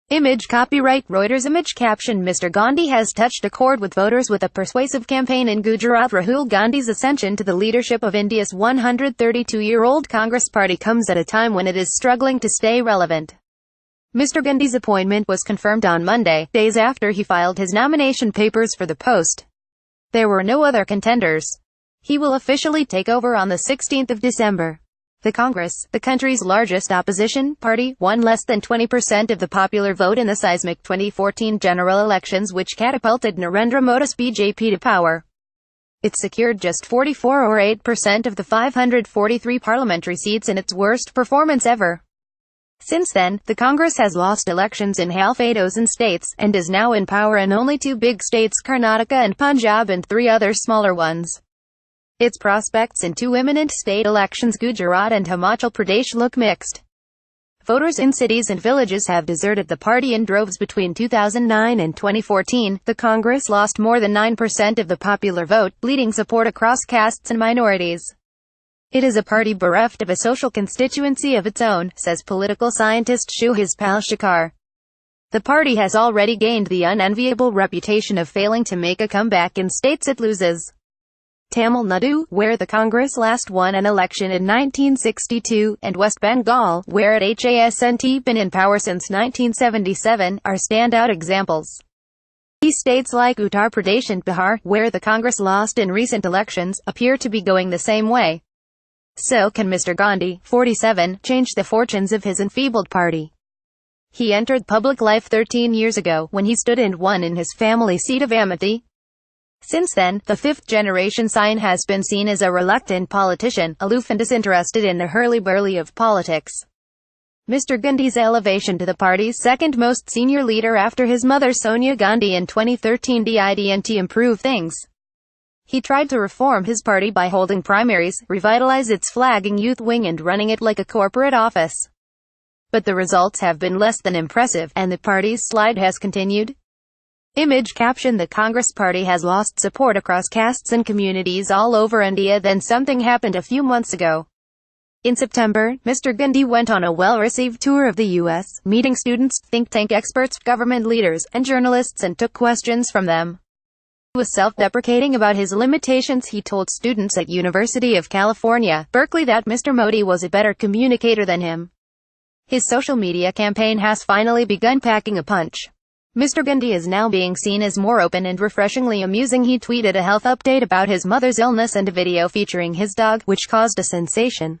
Image copyright Reuters. Image caption Mr. Gandhi has touched a chord with voters with a persuasive campaign in Gujarat. Rahul Gandhi's ascension to the leadership of India's 132-year-old Congress party comes at a time when it is struggling to stay relevant. Mr. Gandhi's appointment was confirmed on Monday, days after he filed his nomination papers for the post. There were no other contenders. He will officially take over on the 16th of December. The Congress, the country's largest opposition party, won less than 20% of the popular vote in the seismic 2014 general elections, which catapulted Narendra Modi's BJP to power. It secured just 44.8% of the 543 parliamentary seats in its worst performance ever. Since then, the Congress has lost elections in half a dozen states, and is now in power in only two big states, Karnataka and Punjab, and three other smaller ones. Its prospects in two imminent state elections, Gujarat and Himachal Pradesh, look mixed. Voters in cities and villages have deserted the party in droves between 2009 and 2014. The Congress lost more than 9% of the popular vote, bleeding support across castes and minorities. It is a party bereft of a social constituency of its own, says political scientist Rahul Shikar. The party has already gained the unenviable reputation of failing to make a comeback in states it loses. Tamil Nadu, where the Congress last won an election in 1962, and West Bengal, where it hasn't been in power since 1977, are standout examples. These states, like Uttar Pradesh and Bihar, where the Congress lost in recent elections, appear to be going the same way. So can Mr. Gandhi, 47, change the fortunes of his enfeebled party? He entered public life 13 years ago, when he stood and won in his family seat of Amethi. Since then, the fifth-generation scion has been seen as a reluctant politician, aloof and disinterested in the hurly-burly of politics. Mr. Gandhi's elevation to the party's second-most senior leader after his mother Sonia Gandhi in 2013 didn't improve things. He tried to reform his party by holding primaries, revitalize its flagging youth wing, and running it like a corporate office. But the results have been less than impressive, and the party's slide has continued. Image caption The Congress party has lost support across castes and communities all over India. Then something happened a few months ago. In September, Mr. Gandhi went on a well-received tour of the U.S., meeting students, think tank experts, government leaders, and journalists, and took questions from them. He was self-deprecating about his limitations. He told students at University of California, Berkeley, that Mr. Modi was a better communicator than him. His social media campaign has finally begun packing a punch. Mr. Gandhi is now being seen as more open and refreshingly amusing. He tweeted a health update about his mother's illness and a video featuring his dog, which caused a sensation.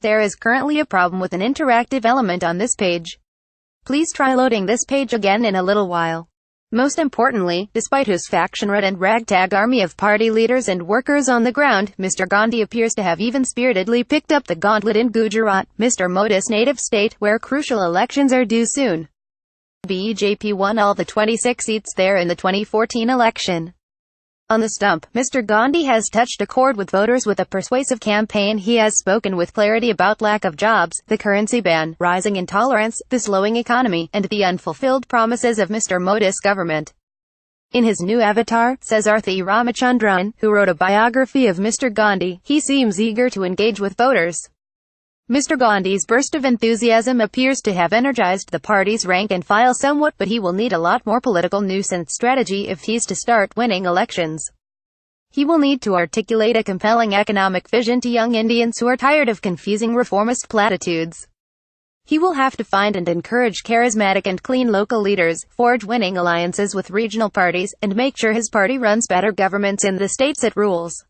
There is currently a problem with an interactive element on this page. Please try loading this page again in a little while. Most importantly, despite his faction-ridden ragtag army of party leaders and workers on the ground, Mr. Gandhi appears to have even-spiritedly picked up the gauntlet in Gujarat, Mr. Modi's native state, where crucial elections are due soon. BJP won all the 26 seats there in the 2014 election. On the stump, Mr. Gandhi has touched a chord with voters with a persuasive campaign. He has spoken with clarity about lack of jobs, the currency ban, rising intolerance, the slowing economy, and the unfulfilled promises of Mr. Modi's government. In his new avatar, says Arthi Ramachandran, who wrote a biography of Mr. Gandhi, he seems eager to engage with voters. Mr. Gandhi's burst of enthusiasm appears to have energized the party's rank and file somewhat, but he will need a lot more political nuisance strategy if he's to start winning elections. He will need to articulate a compelling economic vision to young Indians who are tired of confusing reformist platitudes. He will have to find and encourage charismatic and clean local leaders, forge winning alliances with regional parties, and make sure his party runs better governments in the states it rules.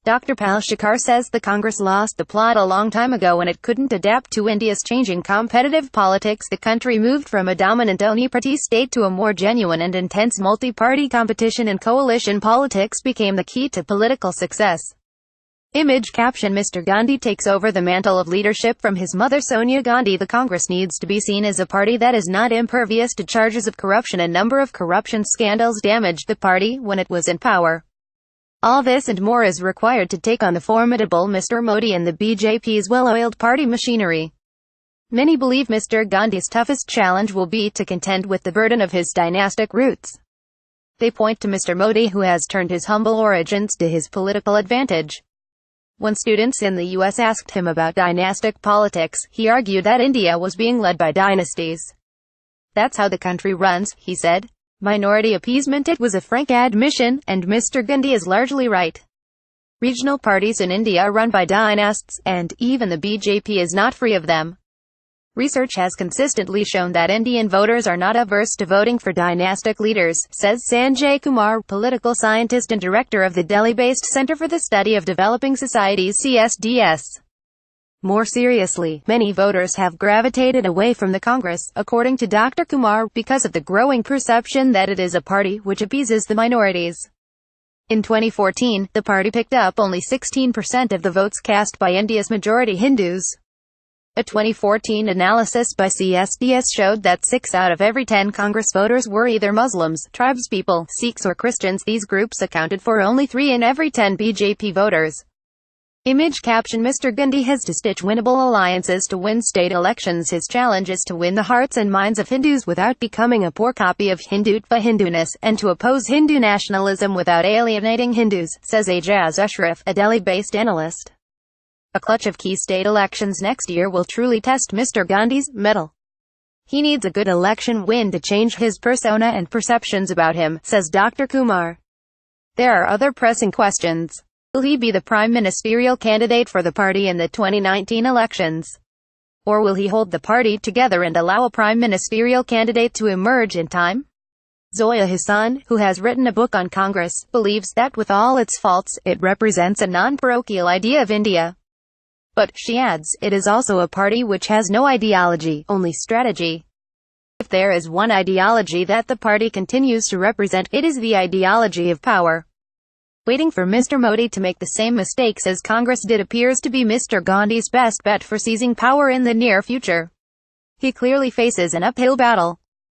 Dr. Rahul Shikar says the Congress lost the plot a long time ago when it couldn't adapt to India's changing competitive politics. The country moved from a dominant uniparty state to a more genuine and intense multi-party competition, and coalition politics became the key to political success. Image caption Mr. Gandhi takes over the mantle of leadership from his mother Sonia Gandhi. The Congress needs to be seen as a party that is not impervious to charges of corruption. A number of corruption scandals damaged the party when it was in power. All this and more is required to take on the formidable Mr. Modi and the BJP's well-oiled party machinery. Many believe Mr. Gandhi's toughest challenge will be to contend with the burden of his dynastic roots. They point to Mr. Modi, who has turned his humble origins to his political advantage. When students in the U.S. asked him about dynastic politics, he argued that India was being led by dynasties. That's how the country runs, he said. Minority appeasement. It was a frank admission, and Mr. Gandhi is largely right. Regional parties in India are run by dynasts, and even the BJP is not free of them. Research has consistently shown that Indian voters are not averse to voting for dynastic leaders, says Sanjay Kumar, political scientist and director of the Delhi-based Centre for the Study of Developing Societies (CSDS). More seriously, many voters have gravitated away from the Congress, according to Dr. Kumar, because of the growing perception that it is a party which appeases the minorities. In 2014, the party picked up only 16% of the votes cast by India's majority Hindus. A 2014 analysis by CSDS showed that 6 out of every 10 Congress voters were either Muslims, tribespeople, Sikhs or Christians. These groups accounted for only 3 in every 10 BJP voters. Image caption: Mr. Gandhi has to stitch winnable alliances to win state elections. His challenge is to win the hearts and minds of Hindus without becoming a poor copy of Hindutva Hinduness, and to oppose Hindu nationalism without alienating Hindus, says Ajaz Ashraf, a Delhi-based analyst. A clutch of key state elections next year will truly test Mr. Gandhi's mettle. He needs a good election win to change his persona and perceptions about him, says Dr. Kumar. There are other pressing questions. Will he be the prime ministerial candidate for the party in the 2019 elections? Or will he hold the party together and allow a prime ministerial candidate to emerge in time? Zoya Hassan, who has written a book on Congress, believes that with all its faults, it represents a non-parochial idea of India. But, she adds, it is also a party which has no ideology, only strategy. If there is one ideology that the party continues to represent, it is the ideology of power. Waiting for Mr. Modi to make the same mistakes as Congress did appears to be Mr. Gandhi's best bet for seizing power in the near future. He clearly faces an uphill battle.